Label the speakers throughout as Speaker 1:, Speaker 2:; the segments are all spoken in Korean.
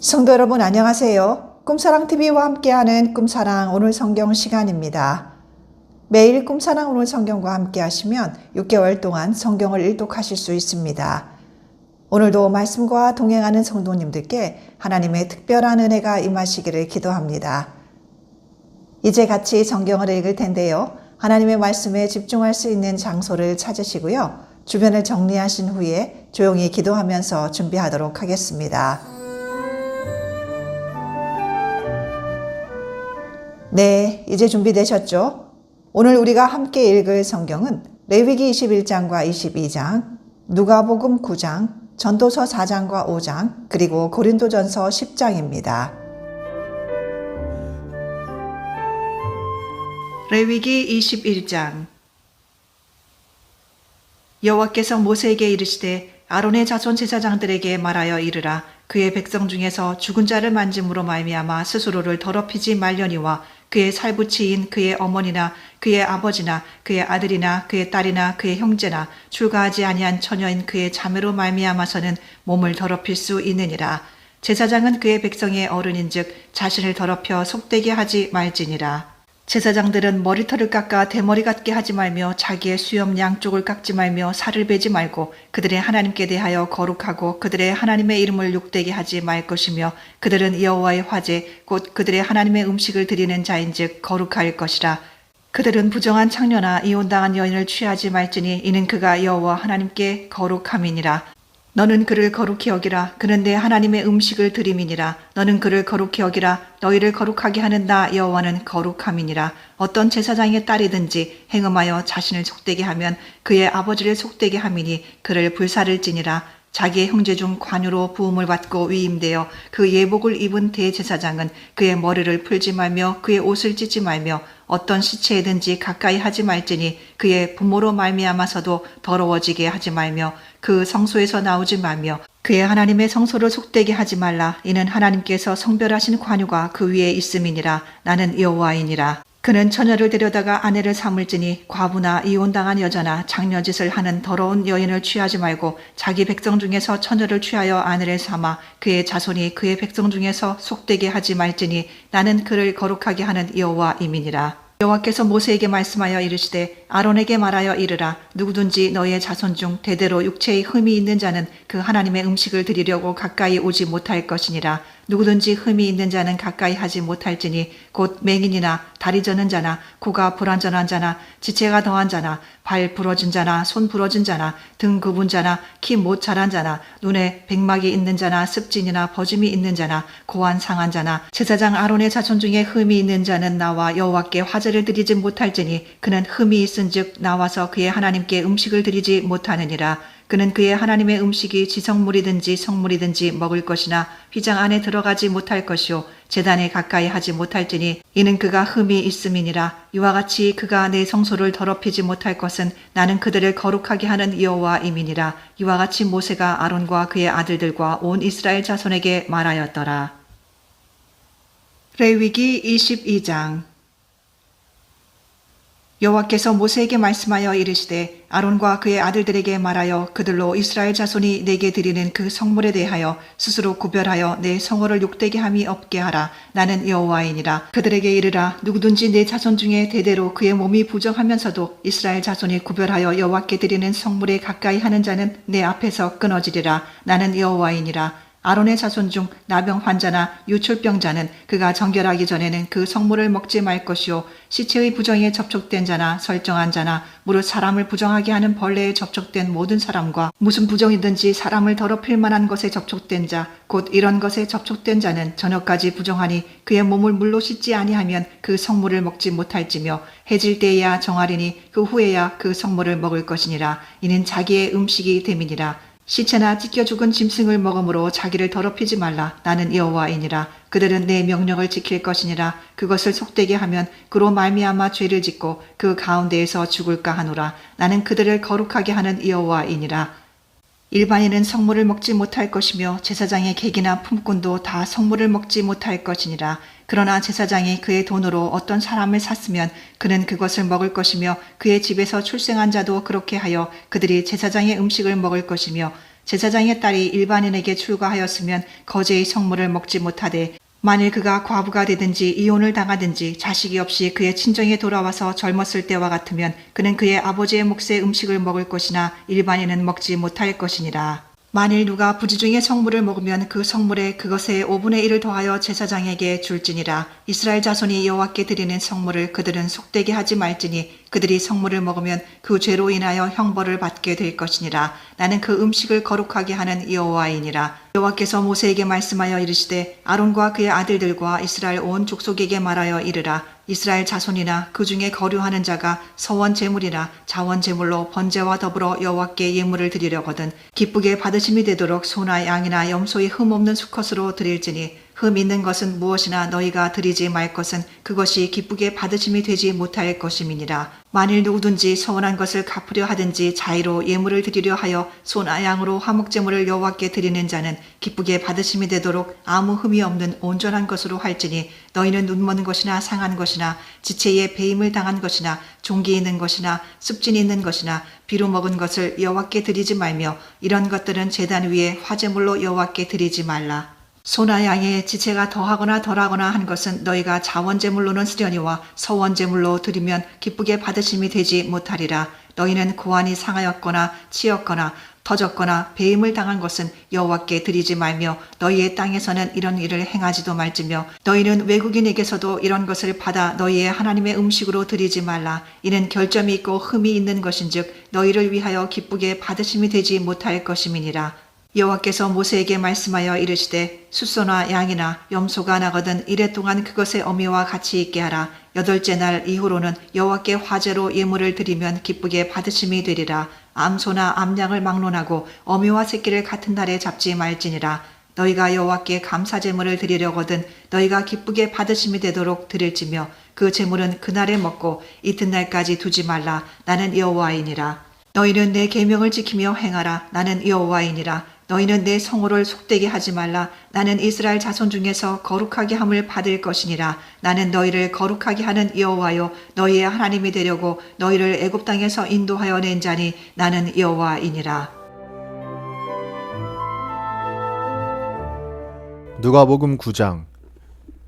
Speaker 1: 성도 여러분 안녕하세요. 꿈사랑TV와 함께하는 꿈사랑 오늘 성경 시간입니다. 매일 꿈사랑 오늘 성경과 함께 하시면 6개월 동안 성경을 일독하실 수 있습니다. 오늘도 말씀과 동행하는 성도님들께 하나님의 특별한 은혜가 임하시기를 기도합니다. 이제 같이 성경을 읽을 텐데요. 하나님의 말씀에 집중할 수 있는 장소를 찾으시고요. 주변을 정리하신 후에 조용히 기도하면서 준비하도록 하겠습니다. 네, 이제 준비되셨죠? 오늘 우리가 함께 읽을 성경은 레위기 21장과 22장, 누가복음 9장, 전도서 4장과 5장, 그리고 고린도전서 10장입니다. 레위기 21장. 여호와께서 모세에게 이르시되 아론의 자손 제사장들에게 말하여 이르라. 그의 백성 중에서 죽은 자를 만짐으로 말미암아 스스로를 더럽히지 말려니와 그의 살부치인 그의 어머니나 그의 아버지나 그의 아들이나 그의 딸이나 그의 형제나 출가하지 아니한 처녀인 그의 자매로 말미암아서는 몸을 더럽힐 수 있느니라. 제사장은 그의 백성의 어른인즉 자신을 더럽혀 속되게 하지 말지니라. 제사장들은 머리털을 깎아 대머리 같게 하지 말며 자기의 수염 양쪽을 깎지 말며 살을 베지 말고 그들의 하나님께 대하여 거룩하고 그들의 하나님의 이름을 욕되게 하지 말 것이며 그들은 여호와의 화제 곧 그들의 하나님의 음식을 드리는 자인즉 거룩할 것이라. 그들은 부정한 창녀나 이혼당한 여인을 취하지 말지니 이는 그가 여호와 하나님께 거룩함이니라. 너는 그를 거룩히 여기라. 그는 내 하나님의 음식을 드림이니라. 너는 그를 거룩히 여기라. 너희를 거룩하게 하는 나 여호와는 거룩함이니라. 어떤 제사장의 딸이든지 행음하여 자신을 속되게 하면 그의 아버지를 속되게 함이니 그를 불살을지니라. 자기의 형제 중 관유로 부음을 받고 위임되어 그 예복을 입은 대제사장은 그의 머리를 풀지 말며 그의 옷을 찢지 말며 어떤 시체에든지 가까이 하지 말지니 그의 부모로 말미암아서도 더러워지게 하지 말며 그 성소에서 나오지 말며 그의 하나님의 성소를 속되게 하지 말라. 이는 하나님께서 성별하신 관유가 그 위에 있음이니라. 나는 여호와이니라. 그는 처녀를 데려다가 아내를 삼을지니 과부나 이혼당한 여자나 장녀짓을 하는 더러운 여인을 취하지 말고 자기 백성 중에서 처녀를 취하여 아내를 삼아 그의 자손이 그의 백성 중에서 속되게 하지 말지니 나는 그를 거룩하게 하는 여호와임이니라. 여호와께서 모세에게 말씀하여 이르시되 아론에게 말하여 이르라. 누구든지 너희의 자손 중 대대로 육체의 흠이 있는 자는 그 하나님의 음식을 드리려고 가까이 오지 못할 것이니라. 누구든지 흠이 있는 자는 가까이 하지 못할지니 곧 맹인이나 다리 저는 자나 코가 불완전한 자나 지체가 더한 자나 발 부러진 자나 손 부러진 자나 등 굽은 자나 키 못 자란 자나 눈에 백막이 있는 자나 습진이나 버짐이 있는 자나 고환 상한 자나 제사장 아론의 자손 중에 흠이 있는 자는 나와 여호와께 화제를 드리지 못할지니 그는 흠이 있은즉 나와서 그의 하나님께 음식을 드리지 못하느니라. 그는 그의 하나님의 음식이 지성물이든지 성물이든지 먹을 것이나 휘장 안에 들어가지 못할 것이요 제단에 가까이 하지 못할지니 이는 그가 흠이 있음이니라. 이와 같이 그가 내 성소를 더럽히지 못할 것은 나는 그들을 거룩하게 하는 여호와임이니라. 이와 같이 모세가 아론과 그의 아들들과 온 이스라엘 자손에게 말하였더라. 레위기 22장. 여호와께서 모세에게 말씀하여 이르시되 아론과 그의 아들들에게 말하여 그들로 이스라엘 자손이 내게 드리는 그 성물에 대하여 스스로 구별하여 내 성호를 욕되게 함이 없게 하라. 나는 여호와이니라. 그들에게 이르라. 누구든지 내 자손 중에 대대로 그의 몸이 부정하면서도 이스라엘 자손이 구별하여 여호와께 드리는 성물에 가까이 하는 자는 내 앞에서 끊어지리라. 나는 여호와이니라. 아론의 자손 중 나병 환자나 유출병자는 그가 정결하기 전에는 그 성물을 먹지 말 것이요 시체의 부정에 접촉된 자나 설정한 자나 무릇 사람을 부정하게 하는 벌레에 접촉된 모든 사람과 무슨 부정이든지 사람을 더럽힐 만한 것에 접촉된 자 곧 이런 것에 접촉된 자는 저녁까지 부정하니 그의 몸을 물로 씻지 아니하면 그 성물을 먹지 못할지며 해질 때에야 정하리니 그 후에야 그 성물을 먹을 것이니라. 이는 자기의 음식이 됨이니라. 시체나 찢겨 죽은 짐승을 먹음으로 자기를 더럽히지 말라. 나는 여호와이니라. 그들은 내 명령을 지킬 것이니라. 그것을 속되게 하면 그로 말미암아 죄를 짓고 그 가운데에서 죽을까 하노라. 나는 그들을 거룩하게 하는 여호와이니라. 일반인은 성물을 먹지 못할 것이며 제사장의 객이나 품꾼도 다 성물을 먹지 못할 것이니라. 그러나 제사장이 그의 돈으로 어떤 사람을 샀으면 그는 그것을 먹을 것이며 그의 집에서 출생한 자도 그렇게 하여 그들이 제사장의 음식을 먹을 것이며 제사장의 딸이 일반인에게 출가하였으면 거제의 성물을 먹지 못하되 만일 그가 과부가 되든지 이혼을 당하든지 자식이 없이 그의 친정에 돌아와서 젊었을 때와 같으면 그는 그의 아버지의 몫의 음식을 먹을 것이나 일반인은 먹지 못할 것이니라. 만일 누가 부지 중에 성물을 먹으면 그 성물에 그것의 5분의 1을 더하여 제사장에게 줄지니라. 이스라엘 자손이 여호와께 드리는 성물을 그들은 속되게 하지 말지니 그들이 성물을 먹으면 그 죄로 인하여 형벌을 받게 될 것이니라. 나는 그 음식을 거룩하게 하는 여호와이니라. 여호와께서 모세에게 말씀하여 이르시되 아론과 그의 아들들과 이스라엘 온 족속에게 말하여 이르라. 이스라엘 자손이나 그 중에 거류하는 자가 서원 제물이나 자원 제물로 번제와 더불어 여호와께 예물을 드리려거든 기쁘게 받으심이 되도록 소나 양이나 염소의 흠 없는 수컷으로 드릴지니 흠 있는 것은 무엇이나 너희가 드리지 말 것은 그것이 기쁘게 받으심이 되지 못할 것임이니라. 만일 누구든지 서원한 것을 갚으려 하든지 자의로 예물을 드리려 하여 소나 양으로 화목제물을 여호와께 드리는 자는 기쁘게 받으심이 되도록 아무 흠이 없는 온전한 것으로 할지니 너희는 눈먼 것이나 상한 것이나 지체에 배임을 당한 것이나 종기 있는 것이나 습진 있는 것이나 비루 먹은 것을 여호와께 드리지 말며 이런 것들은 제단 위에 화제물로 여호와께 드리지 말라. 소나 양의 지체가 더하거나 덜하거나 한 것은 너희가 자원제물로는 쓰려니와 서원제물로 드리면 기쁘게 받으심이 되지 못하리라. 너희는 고환이 상하였거나 치였거나 터졌거나 배임을 당한 것은 여호와께 드리지 말며 너희의 땅에서는 이런 일을 행하지도 말지며 너희는 외국인에게서도 이런 것을 받아 너희의 하나님의 음식으로 드리지 말라. 이는 결점이 있고 흠이 있는 것인즉 너희를 위하여 기쁘게 받으심이 되지 못할 것임이니라. 여호와께서 모세에게 말씀하여 이르시되 숫소나 양이나 염소가 나거든 이래 동안 그것의 어미와 같이 있게 하라. 8째 날 이후로는 여호와께 화제로 예물을 드리면 기쁘게 받으심이 되리라. 암소나 암양을 막론하고 어미와 새끼를 같은 날에 잡지 말지니라. 너희가 여호와께 감사제물을 드리려거든 너희가 기쁘게 받으심이 되도록 드릴지며 그 제물은 그날에 먹고 이튿날까지 두지 말라. 나는 여호와이니라. 너희는 내 계명을 지키며 행하라. 나는 여호와이니라. 너희는 내 성호를 속되게 하지 말라. 나는 이스라엘 자손 중에서 거룩하게 함을 받을 것이니라. 나는 너희를 거룩하게 하는 여호와요 너희의 하나님이 되려고 너희를 애굽 땅에서 인도하여 낸 자니 나는 여호와이니라.
Speaker 2: 누가복음 9장.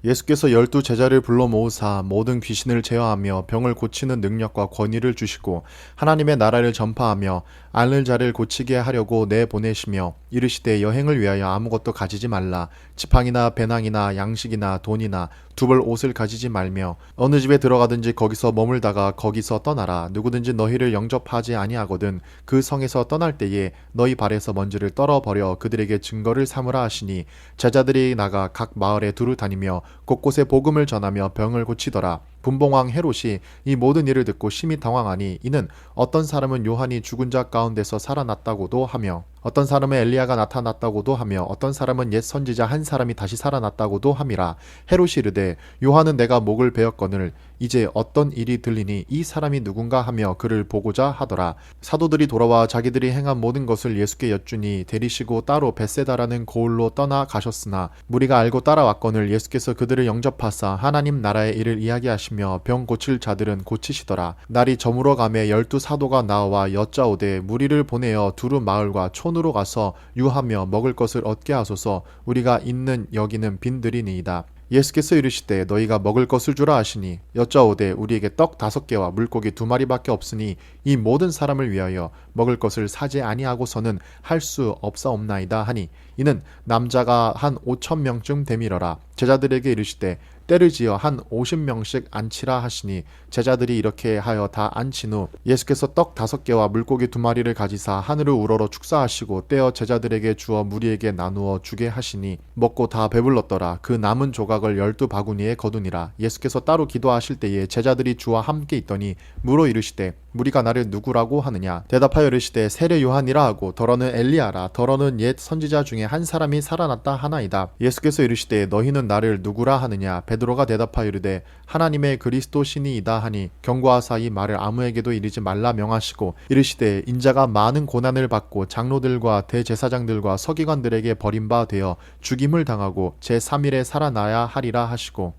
Speaker 2: 예수께서 12제자를 불러 모으사 모든 귀신을 제어하며 병을 고치는 능력과 권위를 주시고 하나님의 나라를 전파하며 앓는 자를 고치게 하려고 내보내시며 이르시되 여행을 위하여 아무것도 가지지 말라. 지팡이나 배낭이나 양식이나 돈이나 두벌 옷을 가지지 말며 어느 집에 들어가든지 거기서 머물다가 거기서 떠나라. 누구든지 너희를 영접하지 아니하거든 그 성에서 떠날 때에 너희 발에서 먼지를 떨어버려 그들에게 증거를 삼으라 하시니 제자들이 나가 각 마을에 두루 다니며 곳곳에 복음을 전하며 병을 고치더라. 분봉왕 헤롯이 이 모든 일을 듣고 심히 당황하니 이는 어떤 사람은 요한이 죽은 자 가운데서 살아났다고도 하며 어떤 사람은 엘리야가 나타났다고도 하며 어떤 사람은 옛 선지자 한 사람이 다시 살아났다고도 함이라. 헤롯이 이르되 요한은 내가 목을 베었거늘 이제 어떤 일이 들리니 이 사람이 누군가 하며 그를 보고자 하더라. 사도들이 돌아와 자기들이 행한 모든 것을 예수께 여쭈니 데리시고 따로 벳세다라는 고을로 떠나 가셨으나 무리가 알고 따라왔거늘 예수께서 그들을 영접하사 하나님 나라의 일을 이야기하시며 병 고칠 자들은 고치시더라. 날이 저물어 가매 12사도가 나와 여짜오되 무리를 보내어 두루 마을과 촌으로 가서 유하며 먹을 것을 얻게 하소서. 우리가 있는 여기는 빈들이니이다. 예수께서 이르시되 너희가 먹을 것을 주라 하시니 여짜오되 우리에게 떡 5개와 물고기 2마리밖에 없으니 이 모든 사람을 위하여 먹을 것을 사지 아니하고서는 할 수 없사옵나이다 하니 이는 남자가 한 5,000명쯤 되밀어라. 제자들에게 이르시되 때를 지어 한 50명씩 앉히라 하시니 제자들이 이렇게 하여 다 앉힌 후 예수께서 떡 5개와 물고기 2마리를 가지사 하늘을 우러러 축사하시고 떼어 제자들에게 주어 무리에게 나누어 주게 하시니 먹고 다 배불렀더라. 그 남은 조각을 12바구니에 거두니라. 예수께서 따로 기도하실 때에 제자들이 주와 함께 있더니 물어 이르시되 무리가 나를 누구라고 하느냐. 대답하여 이르시되 세례 요한이라 하고 더러는 엘리야라. 더러는 옛 선지자 중에 한 사람이 살아났다 하나이다. 예수께서 이르시되 너희는 나를 누구라 하느냐. 베드로가 대답하여 이르되 하나님의 그리스도시니이다 하니 경고하사 이 말을 아무에게도 이르지 말라 명하시고 이르시되 인자가 많은 고난을 받고 장로들과 대제사장들과 서기관들에게 버림바 되어 죽임을 당하고 제3일에 살아나야 하리라 하시고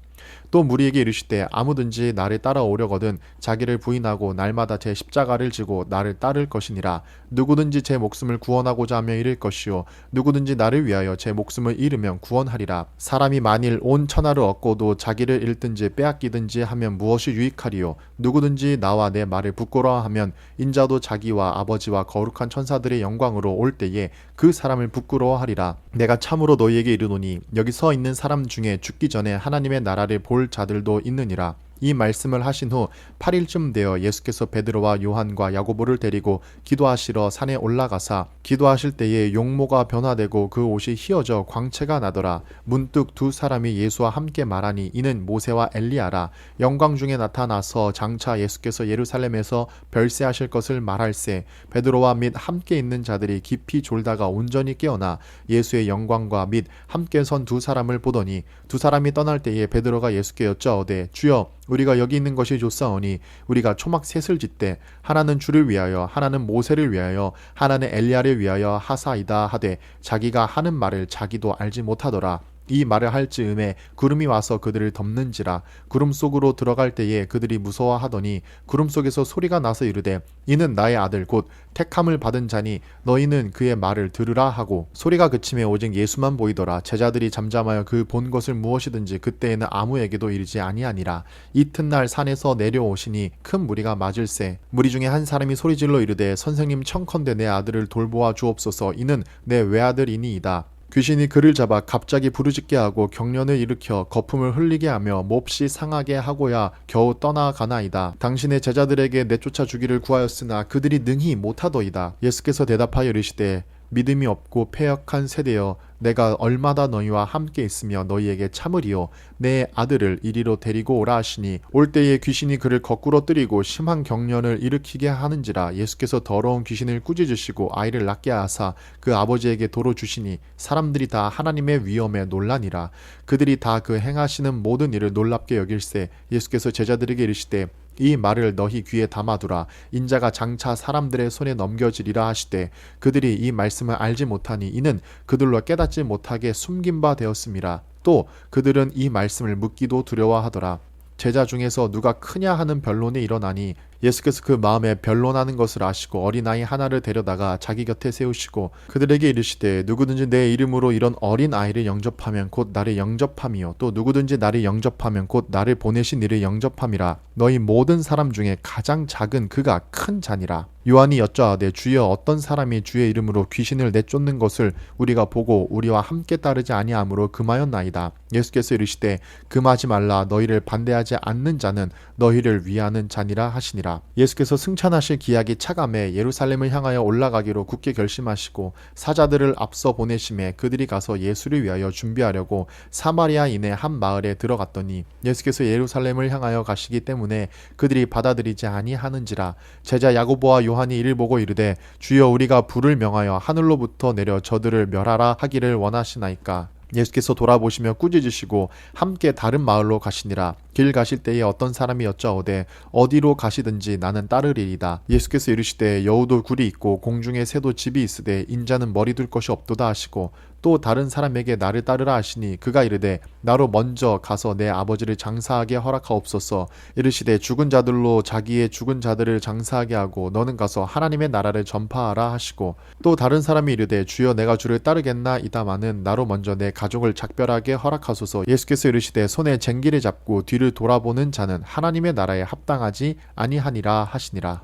Speaker 2: 또 무리에게 이르시되 아무든지 나를 따라오려거든 자기를 부인하고 날마다 제 십자가를 지고 나를 따를 것이니라. 누구든지 제 목숨을 구원하고자 하며 잃을 것이요 누구든지 나를 위하여 제 목숨을 잃으면 구원하리라. 사람이 만일 온 천하를 얻고도 자기를 잃든지 빼앗기든지 하면 무엇이 유익하리요. 누구든지 나와 내 말을 부끄러워하면 인자도 자기와 아버지와 거룩한 천사들의 영광으로 올 때에 그 사람을 부끄러워하리라. 내가 참으로 너희에게 이르노니 여기 서 있는 사람 중에 죽기 전에 하나님의 나라를 볼 자들도 있느니라. 이 말씀을 하신 후 8일쯤 되어 예수께서 베드로와 요한과 야고보를 데리고 기도하시러 산에 올라가사 기도하실 때에 용모가 변화되고 그 옷이 휘어져 광채가 나더라. 문득 두 사람이 예수와 함께 말하니 이는 모세와 엘리야라. 영광 중에 나타나서 장차 예수께서 예루살렘에서 별세하실 것을 말할세. 베드로와 및 함께 있는 자들이 깊이 졸다가 온전히 깨어나 예수의 영광과 및 함께 선 두 사람을 보더니 두 사람이 떠날 때에 베드로가 예수께 여짜오되 주여 우리가 여기 있는 것이 좋사오니 우리가 초막 셋을 짓되 하나는 주를 위하여 하나는 모세를 위하여 하나는 엘리야를 위하여 하사이다 하되 자기가 하는 말을 자기도 알지 못하더라. 이 말을 할 즈음에 구름이 와서 그들을 덮는지라. 구름 속으로 들어갈 때에 그들이 무서워하더니 구름 속에서 소리가 나서 이르되 이는 나의 아들 곧 택함을 받은 자니 너희는 그의 말을 들으라 하고 소리가 그침에 오직 예수만 보이더라. 제자들이 잠잠하여 그 본 것을 무엇이든지 그때에는 아무에게도 이르지 아니하니라. 이튿날 산에서 내려오시니 큰 무리가 맞을세. 무리 중에 한 사람이 소리질러 이르되 선생님 청컨대 내 아들을 돌보아 주옵소서. 이는 내 외아들이니이다. 귀신이 그를 잡아 갑자기 부르짖게 하고 경련을 일으켜 거품을 흘리게 하며 몹시 상하게 하고야 겨우 떠나가나이다. 당신의 제자들에게 내쫓아 주기를 구하였으나 그들이 능히 못하더이다. 예수께서 대답하여 이르시되 믿음이 없고 패역한 세대여 내가 얼마나 너희와 함께 있으며 너희에게 참으리요. 내 아들을 이리로 데리고 오라 하시니 올 때에 귀신이 그를 거꾸로 뜨리고 심한 경련을 일으키게 하는지라. 예수께서 더러운 귀신을 꾸짖으시고 아이를 낳게 하사 그 아버지에게 도로 주시니 사람들이 다 하나님의 위엄에 놀라니라. 그들이 다 그 행하시는 모든 일을 놀랍게 여길세. 예수께서 제자들에게 이르시되 이 말을 너희 귀에 담아두라. 인자가 장차 사람들의 손에 넘겨지리라 하시되 그들이 이 말씀을 알지 못하니 이는 그들로 깨닫지 못하게 숨긴 바 되었음이라. 또 그들은 이 말씀을 묻기도 두려워하더라. 제자 중에서 누가 크냐 하는 변론이 일어나니 예수께서 그 마음에 변론하는 것을 아시고 어린아이 하나를 데려다가 자기 곁에 세우시고 그들에게 이르시되 누구든지 내 이름으로 이런 어린아이를 영접하면 곧 나를 영접함이요 또 누구든지 나를 영접하면 곧 나를 보내신 이를 영접함이라. 너희 모든 사람 중에 가장 작은 그가 큰 자니라. 요한이 여짜하되 주여 어떤 사람이 주의 이름으로 귀신을 내쫓는 것을 우리가 보고 우리와 함께 따르지 아니하므로 금하였나이다. 예수께서 이르시되 금하지 말라. 너희를 반대하지 않는 자는 너희를 위하는 자니라 하시니라. 예수께서 승천하실 기약이 차감해 예루살렘을 향하여 올라가기로 굳게 결심하시고 사자들을 앞서 보내심에 그들이 가서 예수를 위하여 준비하려고 사마리아인의 한 마을에 들어갔더니 예수께서 예루살렘을 향하여 가시기 때문에 그들이 받아들이지 아니하는지라. 제자 야고보와 요한이 이를 보고 이르되 주여 우리가 불을 명하여 하늘로부터 내려 저들을 멸하라 하기를 원하시나이까. 예수께서 돌아보시며 꾸짖으시고 함께 다른 마을로 가시니라. 길 가실 때에 어떤 사람이 여짜오되 어디로 가시든지 나는 따르리이다. 예수께서 이르시되 여우도 굴이 있고 공중에 새도 집이 있으되 인자는 머리 둘 것이 없도다 하시고 또 다른 사람에게 나를 따르라 하시니 그가 이르되 나로 먼저 가서 내 아버지를 장사하게 허락하옵소서. 이르시되 죽은 자들로 자기의 죽은 자들을 장사하게 하고 너는 가서 하나님의 나라를 전파하라 하시고 또 다른 사람이 이르되 주여 내가 주를 따르겠나이다마는 나로 먼저 내 가족을 작별하게 허락하소서. 예수께서 이르시되 손에 쟁기를 잡고 뒤를 돌아보는 자는 하나님의 나라에 합당하지 아니하니라 하시니라.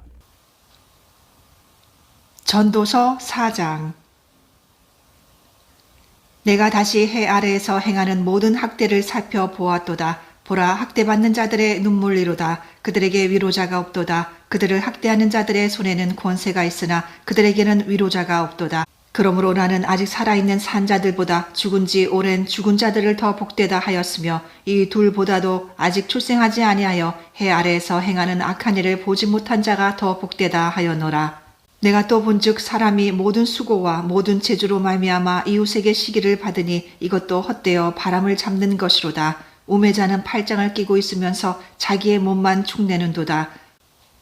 Speaker 1: 전도서 4장. 내가 다시 해 아래에서 행하는 모든 학대를 살펴보았도다. 보라, 학대받는 자들의 눈물이로다. 그들에게 위로자가 없도다. 그들을 학대하는 자들의 손에는 권세가 있으나 그들에게는 위로자가 없도다. 그러므로 나는 아직 살아있는 산자들보다 죽은 지 오랜 죽은 자들을 더 복되다 하였으며 이 둘보다도 아직 출생하지 아니하여 해 아래에서 행하는 악한 일을 보지 못한 자가 더 복되다 하였노라. 내가 또 본즉 사람이 모든 수고와 모든 재주로 말미암아 이웃에게 시기를 받으니 이것도 헛되어 바람을 잡는 것이로다. 우매자는 팔짱을 끼고 있으면서 자기의 몸만 축내는도다.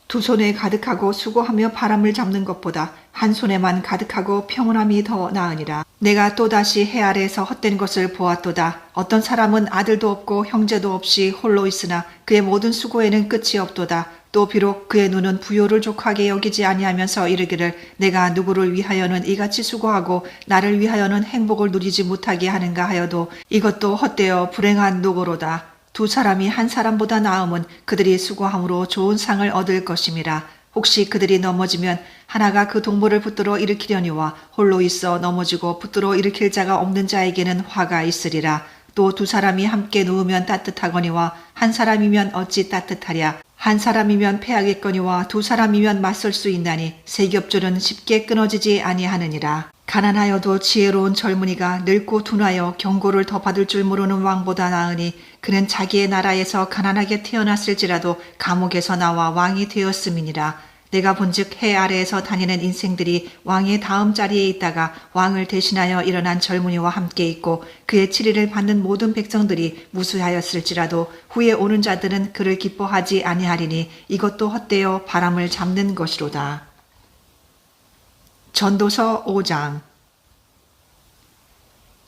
Speaker 1: 두 손에 가득하고 수고하며 바람을 잡는 것보다 한 손에만 가득하고 평온함이 더 나으니라. 내가 또다시 해 아래에서 헛된 것을 보았도다. 어떤 사람은 아들도 없고 형제도 없이 홀로 있으나 그의 모든 수고에는 끝이 없도다. 또 비록 그의 눈은 부요를 족하게 여기지 아니하면서 이르기를 내가 누구를 위하여는 이같이 수고하고 나를 위하여는 행복을 누리지 못하게 하는가 하여도 이것도 헛되어 불행한 노고로다. 두 사람이 한 사람보다 나음은 그들이 수고함으로 좋은 상을 얻을 것임이라. 혹시 그들이 넘어지면 하나가 그 동물을 붙들어 일으키려니와 홀로 있어 넘어지고 붙들어 일으킬 자가 없는 자에게는 화가 있으리라. 또 두 사람이 함께 누우면 따뜻하거니와 한 사람이면 어찌 따뜻하랴. 한 사람이면 패하겠거니와 두 사람이면 맞설 수 있나니 세 겹줄은 쉽게 끊어지지 아니하느니라. 가난하여도 지혜로운 젊은이가 늙고 둔하여 경고를 더 받을 줄 모르는 왕보다 나으니 그는 자기의 나라에서 가난하게 태어났을지라도 감옥에서 나와 왕이 되었음이니라. 내가 본즉 해 아래에서 다니는 인생들이 왕의 다음 자리에 있다가 왕을 대신하여 일어난 젊은이와 함께 있고 그의 치리를 받는 모든 백성들이 무수하였을지라도 후에 오는 자들은 그를 기뻐하지 아니하리니 이것도 헛되어 바람을 잡는 것이로다. 전도서 5장.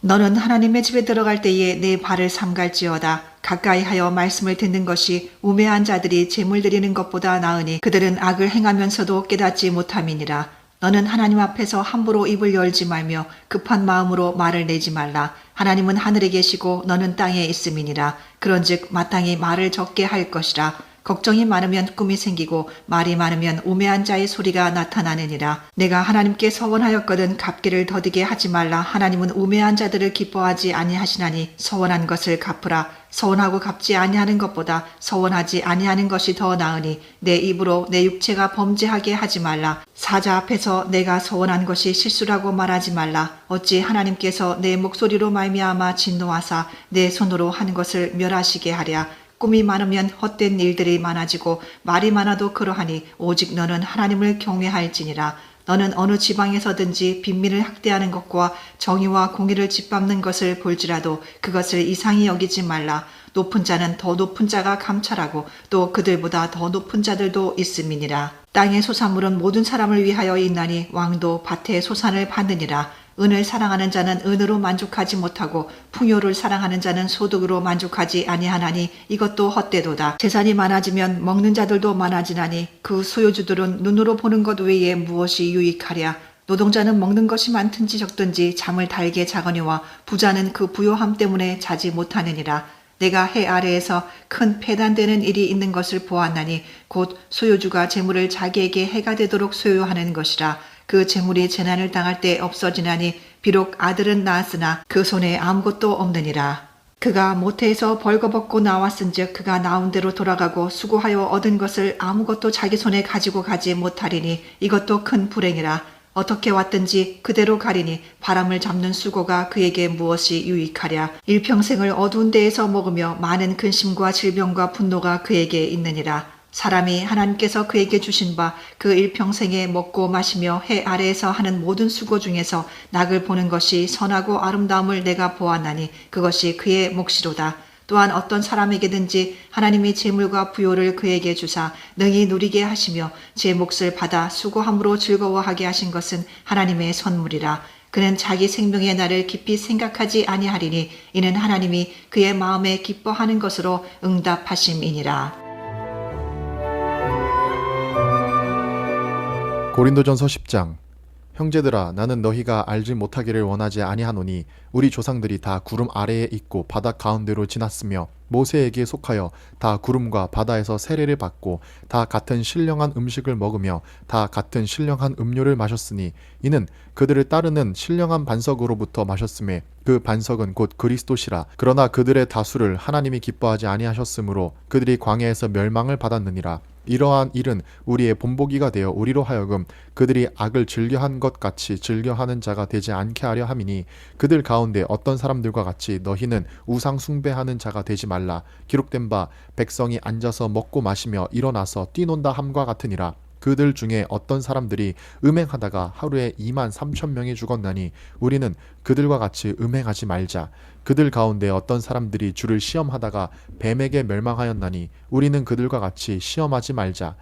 Speaker 1: 너는 하나님의 집에 들어갈 때에 내 발을 삼갈지어다. 가까이 하여 말씀을 듣는 것이 우매한 자들이 제물 드리는 것보다 나으니 그들은 악을 행하면서도 깨닫지 못함이니라. 너는 하나님 앞에서 함부로 입을 열지 말며 급한 마음으로 말을 내지 말라. 하나님은 하늘에 계시고 너는 땅에 있음이니라. 그런즉 마땅히 말을 적게 할 것이라. 걱정이 많으면 꿈이 생기고 말이 많으면 우매한 자의 소리가 나타나느니라. 내가 하나님께 서원하였거든 갚기를 더디게 하지 말라. 하나님은 우매한 자들을 기뻐하지 아니하시나니 서원한 것을 갚으라. 서원하고 갚지 아니하는 것보다 서원하지 아니하는 것이 더 나으니 내 입으로 내 육체가 범죄하게 하지 말라. 사자 앞에서 내가 서원한 것이 실수라고 말하지 말라. 어찌 하나님께서 내 목소리로 말미암아 진노하사 내 손으로 한 것을 멸하시게 하랴. 꿈이 많으면 헛된 일들이 많아지고 말이 많아도 그러하니 오직 너는 하나님을 경외할지니라. 너는 어느 지방에서든지 빈민을 학대하는 것과 정의와 공의를 짓밟는 것을 볼지라도 그것을 이상히 여기지 말라. 높은 자는 더 높은 자가 감찰하고 또 그들보다 더 높은 자들도 있음이니라. 땅의 소산물은 모든 사람을 위하여 있나니 왕도 밭의 소산을 받느니라. 은을 사랑하는 자는 은으로 만족하지 못하고 풍요를 사랑하는 자는 소득으로 만족하지 아니하나니 이것도 헛되도다. 재산이 많아지면 먹는 자들도 많아지나니 그 소유주들은 눈으로 보는 것 외에 무엇이 유익하랴. 노동자는 먹는 것이 많든지 적든지 잠을 달게 자거니와 부자는 그 부요함 때문에 자지 못하느니라. 내가 해 아래에서 큰 패단되는 일이 있는 것을 보았나니 곧 소유주가 재물을 자기에게 해가 되도록 소유하는 것이라. 그 재물이 재난을 당할 때 없어지나니 비록 아들은 낳았으나 그 손에 아무것도 없느니라. 그가 모태에서 벌거벗고 나왔은즉 그가 나온 대로 돌아가고 수고하여 얻은 것을 아무것도 자기 손에 가지고 가지 못하리니 이것도 큰 불행이라. 어떻게 왔든지 그대로 가리니 바람을 잡는 수고가 그에게 무엇이 유익하랴. 일평생을 어두운 데에서 먹으며 많은 근심과 질병과 분노가 그에게 있느니라. 사람이 하나님께서 그에게 주신 바 그 일평생에 먹고 마시며 해 아래에서 하는 모든 수고 중에서 낙을 보는 것이 선하고 아름다움을 내가 보았나니 그것이 그의 몫이로다. 또한 어떤 사람에게든지 하나님이 재물과 부요를 그에게 주사 능히 누리게 하시며 제 몫을 받아 수고함으로 즐거워하게 하신 것은 하나님의 선물이라. 그는 자기 생명의 날을 깊이 생각하지 아니하리니 이는 하나님이 그의 마음에 기뻐하는 것으로 응답하심이니라.
Speaker 2: 고린도전서 10장. 형제들아, 나는 너희가 알지 못하기를 원하지 아니하노니 우리 조상들이 다 구름 아래에 있고 바다 가운데로 지났으며 모세에게 속하여 다 구름과 바다에서 세례를 받고 다 같은 신령한 음식을 먹으며 다 같은 신령한 음료를 마셨으니 이는 그들을 따르는 신령한 반석으로부터 마셨음에 그 반석은 곧 그리스도시라. 그러나 그들의 다수를 하나님이 기뻐하지 아니하셨으므로 그들이 광야에서 멸망을 받았느니라. 이러한 일은 우리의 본보기가 되어 우리로 하여금 그들이 악을 즐겨한 것 같이 즐겨하는 자가 되지 않게 하려 함이니 그들 가운데 어떤 사람들과 같이 너희는 우상 숭배하는 자가 되지 말라. 기록된 바 백성이 앉아서 먹고 마시며 일어나서 뛰논다 함과 같으니라. 그들 중에 어떤 사람들이 음행하다가 하루에 23,000명이 죽었나니 우리는 그들과 같이 음행하지 말자. 그들 가운데 어떤 사람들이 주를 시험하다가 뱀에게 멸망하였나니 우리는 그들과 같이 시험하지 말자.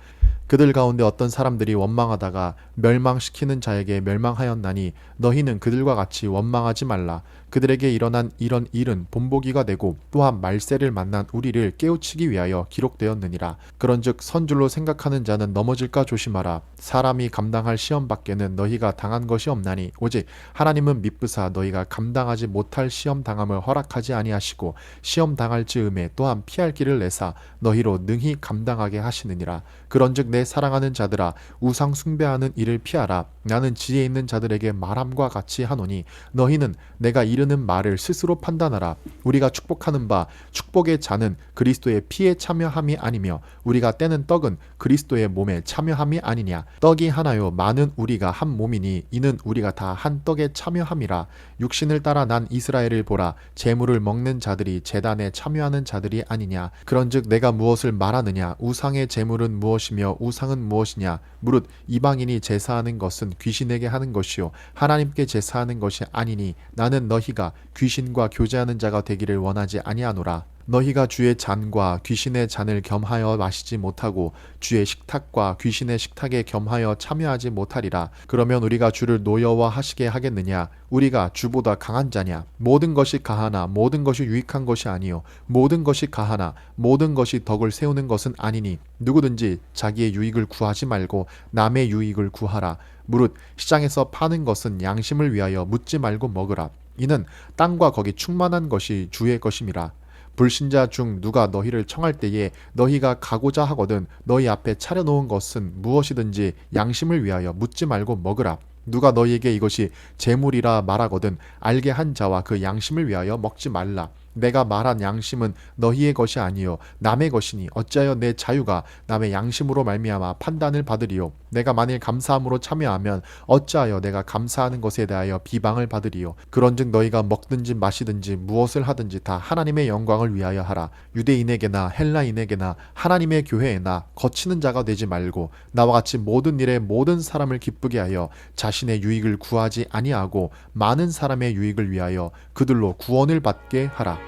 Speaker 2: 그들 가운데 어떤 사람들이 원망하다가 멸망시키는 자에게 멸망하였나니 너희는 그들과 같이 원망하지 말라. 그들에게 일어난 이런 일은 본보기가 되고 또한 말세를 만난 우리를 깨우치기 위하여 기록되었느니라. 그런즉 선줄로 생각하는 자는 넘어질까 조심하라. 사람이 감당할 시험 밖에는 너희가 당한 것이 없나니 오직 하나님은 미쁘사 너희가 감당하지 못할 시험 당함을 허락하지 아니하시고 시험 당할 즈음에 또한 피할 길을 내사 너희로 능히 감당하게 하시느니라. 그런즉 내 사랑하는 자들아 우상 숭배하는 일을 피하라. 나는 지혜 있는 자들에게 말함과 같이 하노니 너희는 내가 이르는 말을 스스로 판단하라. 우리가 축복하는 바 축복의 잔은 그리스도의 피에 참여함이 아니며 우리가 떼는 떡은 그리스도의 몸에 참여함이 아니냐. 떡이 하나요 많은 우리가 한 몸이니 이는 우리가 다 한 떡에 참여함이라. 육신을 따라 난 이스라엘을 보라. 제물을 먹는 자들이 제단에 참여하는 자들이 아니냐. 그런즉 내가 무엇을 말하느냐. 우상의 제물은 무엇이며 우상은 무엇이냐. 무릇 이방인이 제사하는 것은 귀신에게 하는 것이요 하나님께 제사하는 것이 아니니 나는 너희가 귀신과 교제하는 자가 되기를 원하지 아니하노라. 너희가 주의 잔과 귀신의 잔을 겸하여 마시지 못하고 주의 식탁과 귀신의 식탁에 겸하여 참여하지 못하리라. 그러면 우리가 주를 노여워하시게 하겠느냐. 우리가 주보다 강한 자냐. 모든 것이 가하나 모든 것이 유익한 것이 아니요 모든 것이 가하나 모든 것이 덕을 세우는 것은 아니니 누구든지 자기의 유익을 구하지 말고 남의 유익을 구하라. 무릇 시장에서 파는 것은 양심을 위하여 묻지 말고 먹으라. 이는 땅과 거기 충만한 것이 주의 것임이라. 불신자 중 누가 너희를 청할 때에 너희가 가고자 하거든 너희 앞에 차려놓은 것은 무엇이든지 양심을 위하여 묻지 말고 먹으라. 누가 너희에게 이것이 재물이라 말하거든 알게 한 자와 그 양심을 위하여 먹지 말라. 내가 말한 양심은 너희의 것이 아니요 남의 것이니 어찌하여 내 자유가 남의 양심으로 말미암아 판단을 받으리요. 내가 만일 감사함으로 참여하면 어찌하여 내가 감사하는 것에 대하여 비방을 받으리요. 그런즉 너희가 먹든지 마시든지 무엇을 하든지 다 하나님의 영광을 위하여 하라. 유대인에게나 헬라인에게나 하나님의 교회에나 거치는 자가 되지 말고 나와 같이 모든 일에 모든 사람을 기쁘게 하여 자신의 유익을 구하지 아니하고 많은 사람의 유익을 위하여 그들로 구원을 받게 하라.